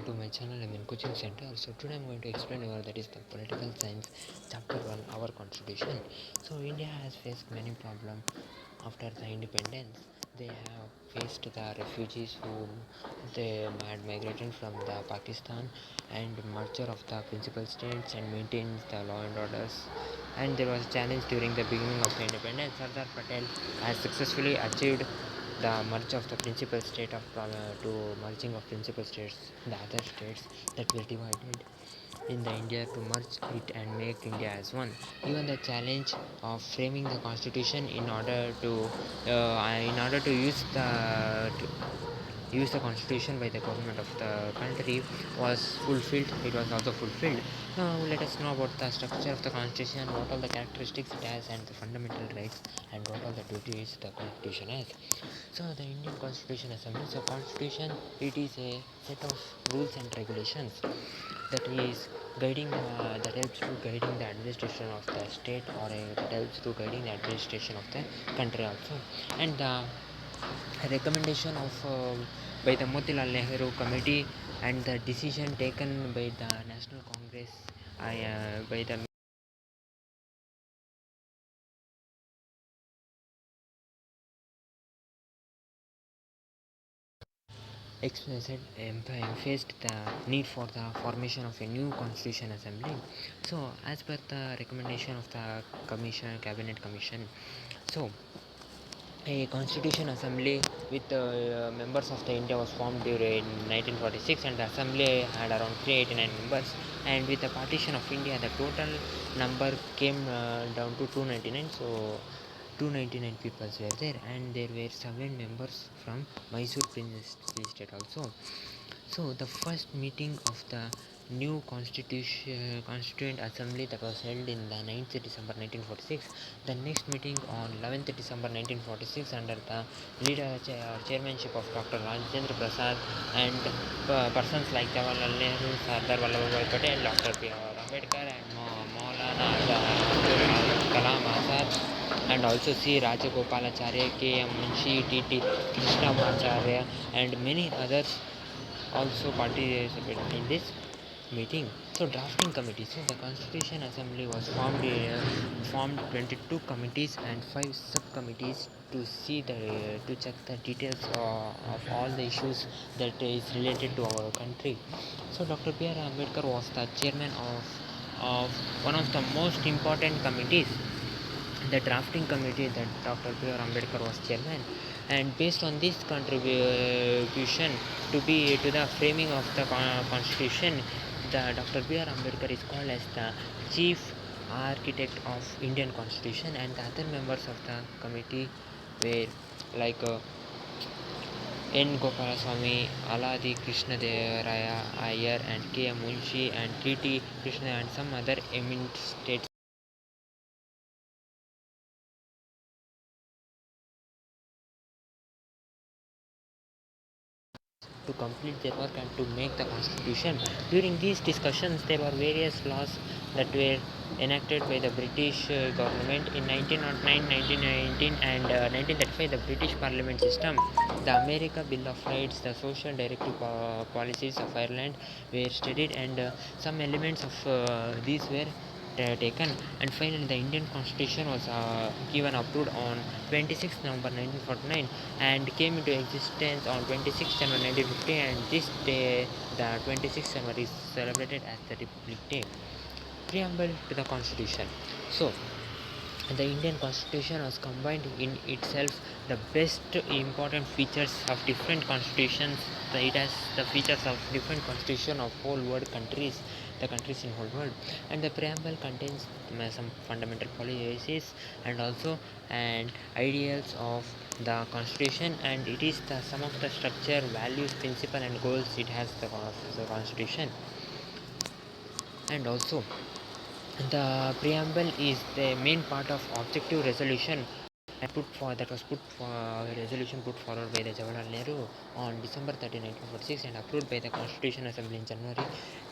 to my channel. I'm in coaching center. So today I'm going to explain over that is the political science chapter 1, our constitution. So India has faced many problems after the independence. They have faced the refugees who they had migrated from the Pakistan and merger of the principal states and maintains the law and orders. And there was a challenge during the beginning of the independence. Sardar Patel has successfully achieved the merge of the principal state of to merging of principal states, the other states that were divided in the India to merge it and make India as one. Even the challenge of framing the constitution in order to use the constitution by the government of the country was fulfilled. It was also fulfilled. Now let us know about the structure of the constitution, what all the characteristics it has, and the fundamental rights, and what all the duties the constitution has. So the Indian Constitution Assembly. So constitution, it is a set of rules and regulations that is that helps to guiding the administration of the state, or that helps to guiding the administration of the country also. And the recommendation of by the Motilal Nehru Committee and the decision taken by the National Congress by the explicit emphasized the need for the formation of a new constitution assembly. So as per the recommendation of the cabinet commission, so a constitution assembly with members of the India was formed during 1946, and the assembly had around 389 members. And with the partition of India, the total number came down to 299. So 299 people were there, and there were 7 members from Mysore Prince State also. So the first meeting of the new constituent assembly that was held in the 9th December 1946. The next meeting on 11th December 1946 under the chairmanship of Dr. Rajendra Prasad and persons like Jawaharlal Nehru, Sardar Vallabhbhai Patel, Dr. B.R. Ambedkar, and Maulana Abdul Kalam Azad, and also C. Rajagopalacharya, K. M. Munshi, T. T. Krishnamacharya, and many others also participated in this meeting. So drafting committee. So the Constitution Assembly was formed 22 committees and 5 subcommittees to see to check the details of all the issues that is related to our country. So Dr. B.R. Ambedkar was the chairman of one of the most important committees, the drafting committee, that Dr. B.R. Ambedkar was chairman. And based on this contribution to the framing of the constitution, the Dr. B.R. Ambedkar is called as the chief architect of Indian constitution, and the other members of the committee were like N. Gopalaswamy, Aladi Krishnadevaraya Iyer, and K. M. Munshi, and T. T. Krishna, and some other eminent states. To complete their work and to make the constitution. During these discussions, there were various laws that were enacted by the British government in 1909, 1919, and 1935. The British Parliament system, the America Bill of Rights, the social directive policies of Ireland were studied, and some elements of these were taken. And finally the Indian constitution was given approved on 26th November 1949 and came into existence on 26th January 1950, and this day, the 26th January, is celebrated as the Republic Day. Preamble to the constitution. So the Indian constitution has combined in itself the best important features of different constitutions. It has the features of different constitution of whole world countries, the countries in whole world. And the preamble contains some fundamental policies and also and ideals of the constitution, and it is the sum of the structure, values, principle, and goals it has the constitution. And also the preamble is the main part of objective resolution that was put for resolution put forward by the Jawaharlal Nehru on December 30, 1946, and approved by the Constitution Assembly in January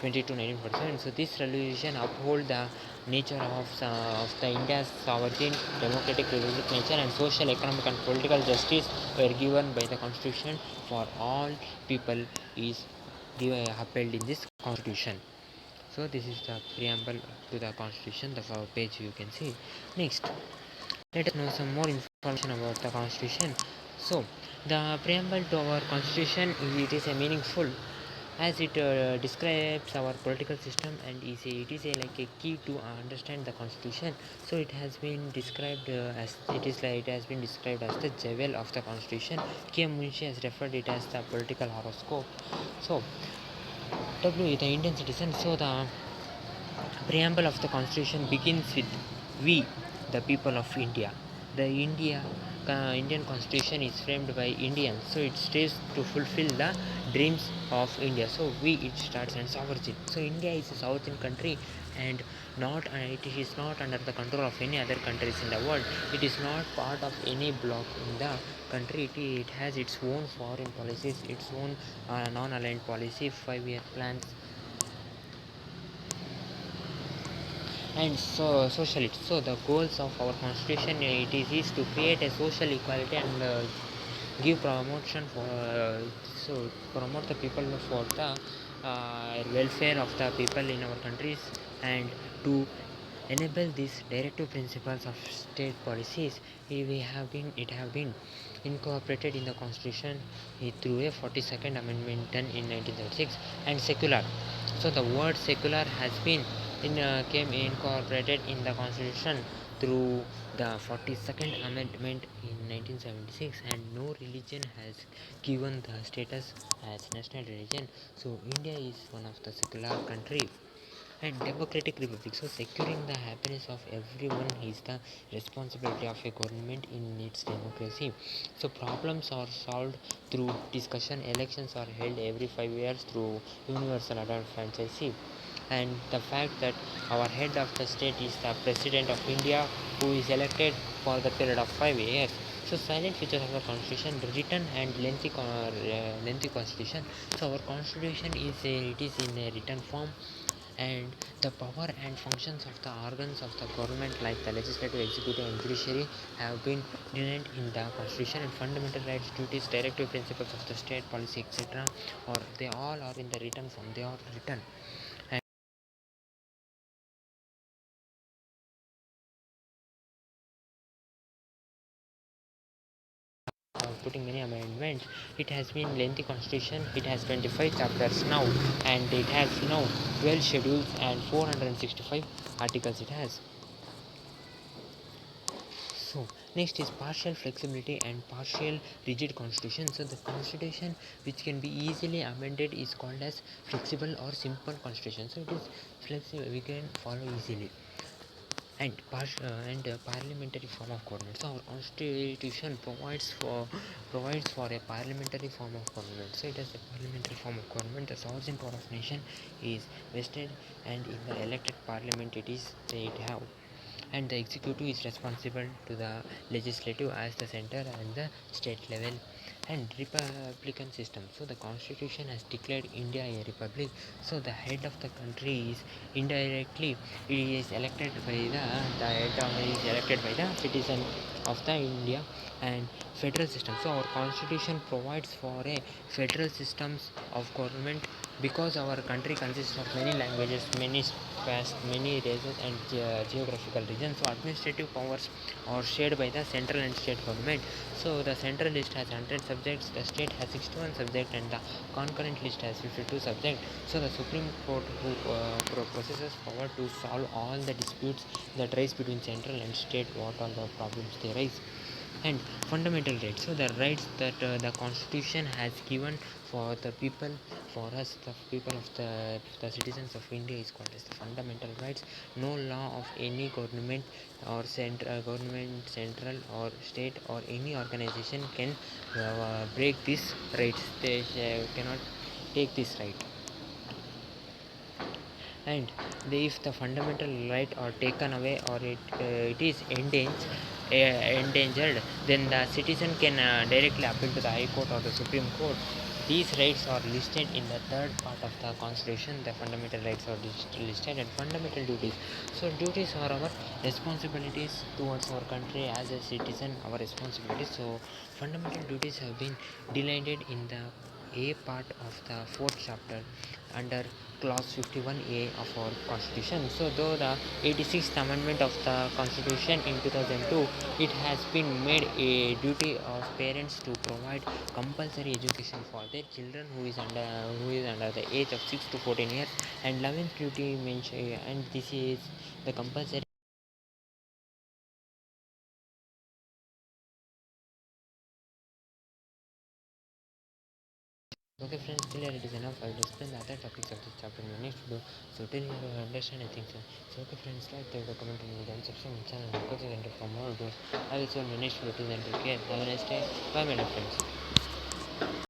22, 1947. So this resolution uphold the nature of the India's sovereign, democratic, republic nature, and social, economic, and political justice were given by the Constitution for all people is upheld in this constitution. So this is the preamble to the constitution, the page you can see. Next, let us know some more information about the constitution. So the preamble to our constitution, it is a meaningful as it describes our political system, and it is a, like a key to understand the constitution. So it has been described as it has been described as the jewel of the constitution. K.M. Munshi has referred it as the political horoscope. So W, the Indian citizen. So the preamble of the constitution begins with we, the people of India. The Indian constitution is framed by Indians, so it stays to fulfill the dreams of India. So we, it starts and sovereignty. So India is a sovereign country, and not it is not under the control of any other countries in the world. It is not part of any bloc in the country. It has its own foreign policies, its own non-aligned policy, 5-year plans, and so socialist. So the goals of our constitution, is to create a social equality and give promotion for so promote the people for the welfare of the people in our countries, and to enable these directive principles of state policies. It have been incorporated in the constitution through a 42nd amendment done in 1936. And secular, so the word secular has been came incorporated in the constitution through the 42nd amendment in 1976, and no religion has given the status as national religion. So India is one of the secular country and democratic republic. So securing the happiness of everyone is the responsibility of a government in its democracy. So problems are solved through discussion. Elections are held every 5 years through universal adult franchise. And the fact that our head of the state is the president of India, who is elected for the period of 5 years. So silent features of the constitution: written and lengthy constitution. So our constitution it is in a written form, and the power and functions of the organs of the government, like the legislative, executive, and judiciary, have been delineated in the constitution. And fundamental rights, duties, directive principles of the state policy, etc., or they all are in the written form. They are written. And putting many amendments, it has been lengthy constitution. It has 25 chapters now, and it has now 12 schedules and 465 articles it has. So next is partial flexibility and partial rigid constitution. So the constitution which can be easily amended is called as flexible or simple constitution. So it is flexible, we can follow easily. And parliamentary form of government. So our constitution provides for a parliamentary form of government. So it has a parliamentary form of government. The sovereign power of nation is vested, and in the elected parliament it have, and the executive is responsible to the legislative as the center and the state level. And republican system. So the constitution has declared India a republic. So the head of the country is indirectly, he is elected by the head of, is elected by the citizen of the India. And federal system. So our constitution provides for a federal systems of government, because our country consists of many languages, many many races, and geographical regions. So administrative powers are shared by the central and state government. So the central list has 100 subjects, the state has 61 subjects, and the concurrent list has 52 subjects. So the Supreme Court, who possesses power to solve all the disputes that rise between central and state, what all the problems they raise. And fundamental rights. So the rights that the constitution has given for the people, for us, the people of the citizens of India, is called as the fundamental rights. No law of any government or central or state or any organization can break these rights. They cannot take this right. And if the fundamental right are taken away, or it is endangered, then the citizen can directly appeal to the High Court or the Supreme Court. These rights are listed in the third part of the Constitution. The fundamental rights are listed. And fundamental duties. So duties are our responsibilities towards our country as a citizen, our responsibilities. So fundamental duties have been delineated in the A part of the fourth chapter under clause 51A of our constitution. So though the 86th amendment of the constitution in 2002, it has been made a duty of parents to provide compulsory education for their children who is under the age of 6 to 14 years, and 11th duty mention, and this is the compulsory. Okay friends, till here it is enough. I will explain the other topics of this chapter in the next video. So till here you understand, I think so. So okay friends, like the comment in the section of the channel, because you can for more videos. I will see you in the next video. Till then, take care. Have a nice day. Bye my friends.